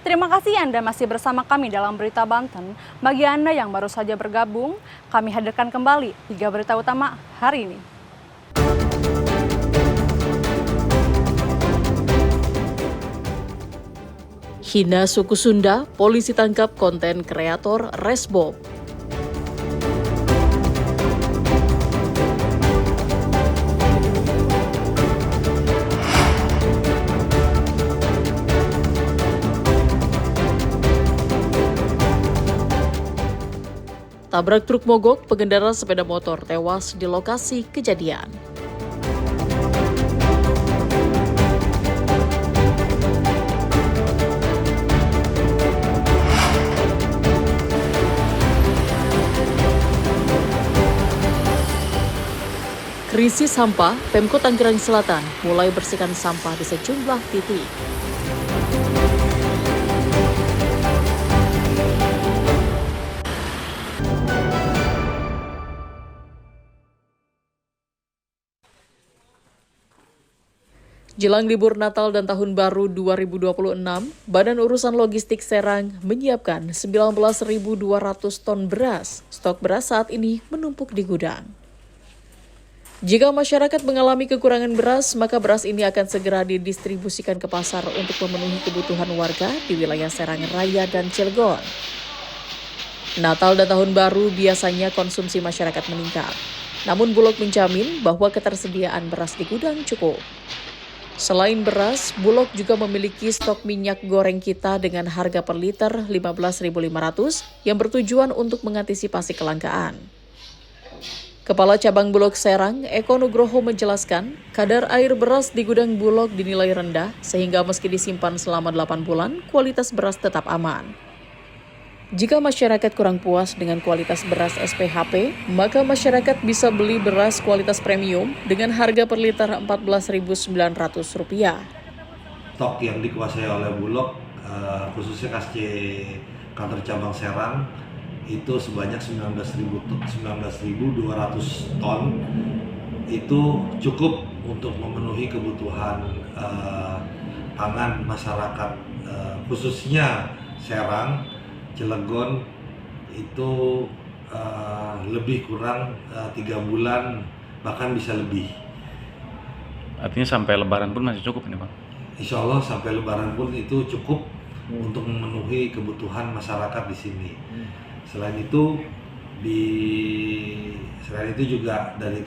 Terima kasih Anda masih bersama kami dalam Berita Banten. Bagi Anda yang baru saja bergabung, kami hadirkan kembali 3 berita utama hari ini. Hina suku Sunda, polisi tangkap konten kreator Resbob. Tabrak truk mogok, pengendara sepeda motor tewas di lokasi kejadian. Krisis sampah, Pemkot Tangerang Selatan mulai bersihkan sampah di sejumlah titik. Jelang libur Natal dan Tahun Baru 2026, Badan Urusan Logistik Serang menyiapkan 19.200 ton beras. Stok beras saat ini menumpuk di gudang. Jika masyarakat mengalami kekurangan beras, maka beras ini akan segera didistribusikan ke pasar untuk memenuhi kebutuhan warga di wilayah Serang Raya dan Cilegon. Natal dan Tahun Baru biasanya konsumsi masyarakat meningkat. Namun Bulog menjamin bahwa ketersediaan beras di gudang cukup. Selain beras, Bulog juga memiliki stok minyak goreng kita dengan harga per liter 15.500 yang bertujuan untuk mengantisipasi kelangkaan. Kepala Cabang Bulog Serang, Eko Nugroho menjelaskan, kadar air beras di gudang Bulog dinilai rendah sehingga meski disimpan selama 8 bulan, kualitas beras tetap aman. Jika masyarakat kurang puas dengan kualitas beras SPHP, maka masyarakat bisa beli beras kualitas premium dengan harga per liter Rp14.900. Stok yang dikuasai oleh Bulog, khususnya KSC kantor cabang Serang, itu sebanyak 19.200 ton. Itu cukup untuk memenuhi kebutuhan pangan masyarakat, khususnya Serang, Cilegon itu lebih kurang 3 bulan, bahkan bisa lebih. Artinya sampai Lebaran pun masih cukup ini, Bang? Insya Allah sampai Lebaran pun itu cukup untuk memenuhi kebutuhan masyarakat di sini. Selain itu juga dari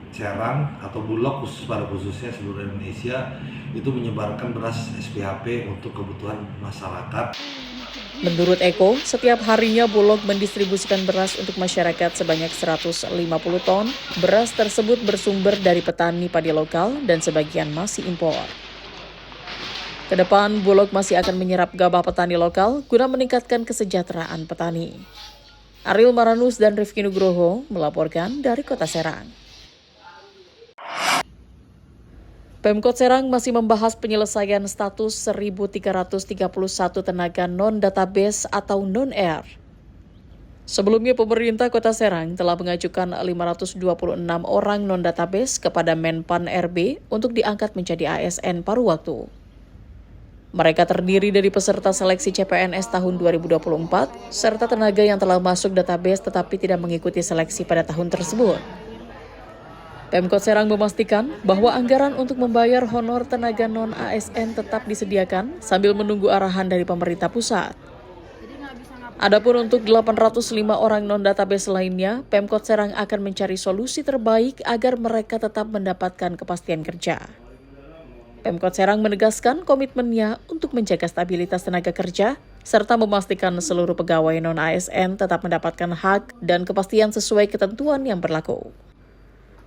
Serang atau Bulog khususnya seluruh Indonesia itu menyebarkan beras SPHP untuk kebutuhan masyarakat. Menurut Eko, setiap harinya Bulog mendistribusikan beras untuk masyarakat sebanyak 150 ton. Beras tersebut bersumber dari petani padi lokal dan sebagian masih impor. Kedepan, Bulog masih akan menyerap gabah petani lokal guna meningkatkan kesejahteraan petani. Ariel Maranus dan Rifki Nugroho melaporkan dari Kota Serang. Pemkot Serang masih membahas penyelesaian status 1.331 tenaga non-database atau non-air. Sebelumnya pemerintah Kota Serang telah mengajukan 526 orang non-database kepada Menpan RB untuk diangkat menjadi ASN paruh waktu. Mereka terdiri dari peserta seleksi CPNS tahun 2024, serta tenaga yang telah masuk database tetapi tidak mengikuti seleksi pada tahun tersebut. Pemkot Serang memastikan bahwa anggaran untuk membayar honor tenaga non-ASN tetap disediakan sambil menunggu arahan dari pemerintah pusat. Adapun untuk 805 orang non-database lainnya, Pemkot Serang akan mencari solusi terbaik agar mereka tetap mendapatkan kepastian kerja. Pemkot Serang menegaskan komitmennya untuk menjaga stabilitas tenaga kerja, serta memastikan seluruh pegawai non-ASN tetap mendapatkan hak dan kepastian sesuai ketentuan yang berlaku.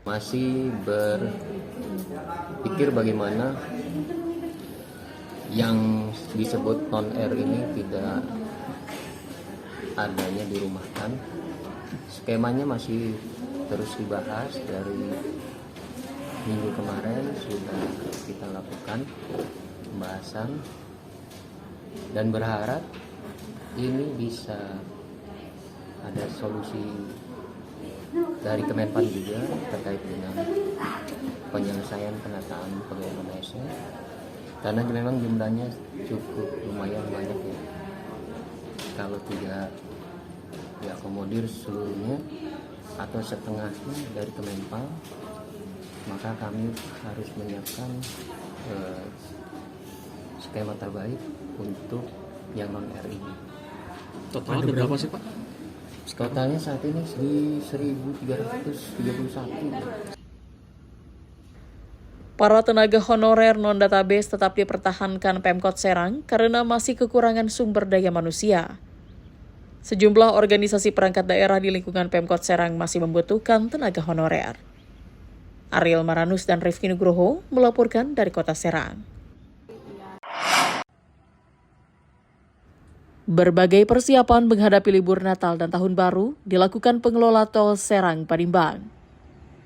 Masih berpikir bagaimana yang disebut non-air ini tidak adanya dirumahkan. Skemanya masih terus dibahas, dari minggu kemarin sudah kita lakukan pembahasan dan berharap ini bisa ada solusi dari Kemenpan juga terkait dengan penyelesaian penataan pegawai non-ASN karena memang jumlahnya cukup lumayan banyak ya. Kalau tidak diakomodir seluruhnya atau setengahnya dari Kemenpal, maka kami harus menyiapkan skema terbaik untuk yang non-RI. Total ada berapa sih Pak? Totalnya saat ini di 1.331. Para tenaga honorer non-database tetap dipertahankan Pemkot Serang karena masih kekurangan sumber daya manusia. Sejumlah organisasi perangkat daerah di lingkungan Pemkot Serang masih membutuhkan tenaga honorer. Ariel Maranus dan Rifki Nugroho melaporkan dari Kota Serang. Berbagai persiapan menghadapi libur Natal dan Tahun Baru dilakukan pengelola tol Serang Panimbang.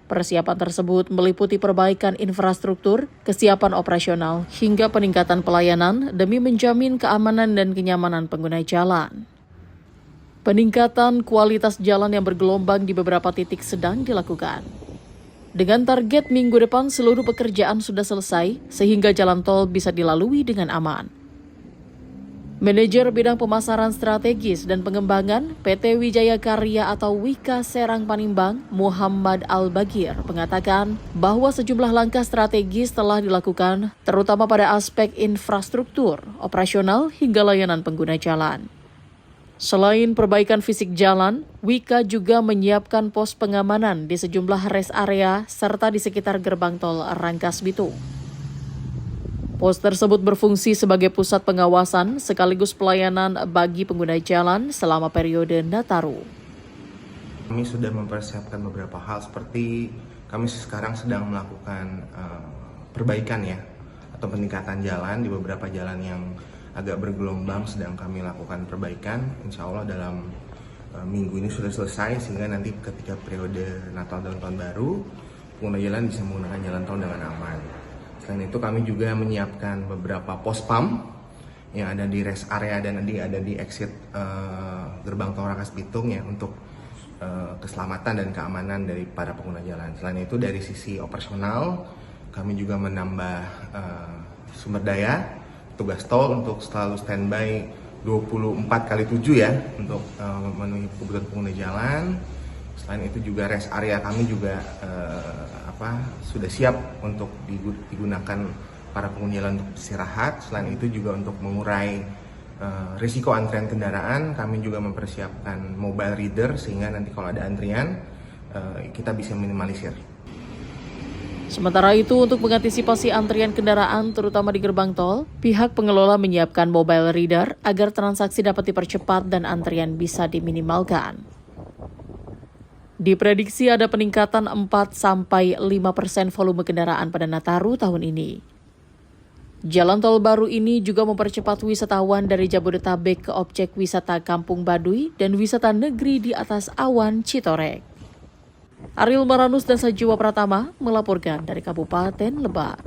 Persiapan tersebut meliputi perbaikan infrastruktur, kesiapan operasional, hingga peningkatan pelayanan demi menjamin keamanan dan kenyamanan pengguna jalan. Peningkatan kualitas jalan yang bergelombang di beberapa titik sedang dilakukan. Dengan target minggu depan seluruh pekerjaan sudah selesai, sehingga jalan tol bisa dilalui dengan aman. Manajer Bidang Pemasaran Strategis dan Pengembangan PT Wijaya Karya atau Wika Serang Panimbang, Muhammad Al-Bagir, mengatakan bahwa sejumlah langkah strategis telah dilakukan, terutama pada aspek infrastruktur, operasional, hingga layanan pengguna jalan. Selain perbaikan fisik jalan, Wika juga menyiapkan pos pengamanan di sejumlah rest area serta di sekitar gerbang tol Rangkas Bitung. Pos tersebut berfungsi sebagai pusat pengawasan sekaligus pelayanan bagi pengguna jalan selama periode Nataru. Kami sudah mempersiapkan beberapa hal seperti kami sekarang sedang melakukan perbaikan ya atau peningkatan jalan di beberapa jalan yang agak bergelombang sedang kami lakukan perbaikan. Insya Allah dalam minggu ini sudah selesai sehingga nanti ketika periode Natal dan Tahun Baru pengguna jalan bisa menggunakan jalan tol dengan aman. Selain itu kami juga menyiapkan beberapa pos pam yang ada di rest area dan ada di exit gerbang tol Rangkas Bitung ya untuk keselamatan dan keamanan dari para pengguna jalan. Selain itu dari sisi operasional kami juga menambah sumber daya tugas tol untuk selalu standby 24/7 ya untuk memenuhi kebutuhan pengguna jalan. Selain itu juga rest area kami juga sudah siap untuk digunakan para pengguna jalan untuk istirahat. Selain itu juga untuk mengurai risiko antrian kendaraan, kami juga mempersiapkan mobile reader sehingga nanti kalau ada antrian kita bisa minimalisir. Sementara itu, untuk mengantisipasi antrian kendaraan terutama di gerbang tol, pihak pengelola menyiapkan mobile reader agar transaksi dapat dipercepat dan antrian bisa diminimalkan. Diprediksi ada peningkatan 4-5% volume kendaraan pada Nataru tahun ini. Jalan tol baru ini juga mempercepat wisatawan dari Jabodetabek ke objek wisata Kampung Baduy dan wisata negeri di atas awan Citorek. Ariel Maranus dan Sajiwa Pratama melaporkan dari Kabupaten Lebak.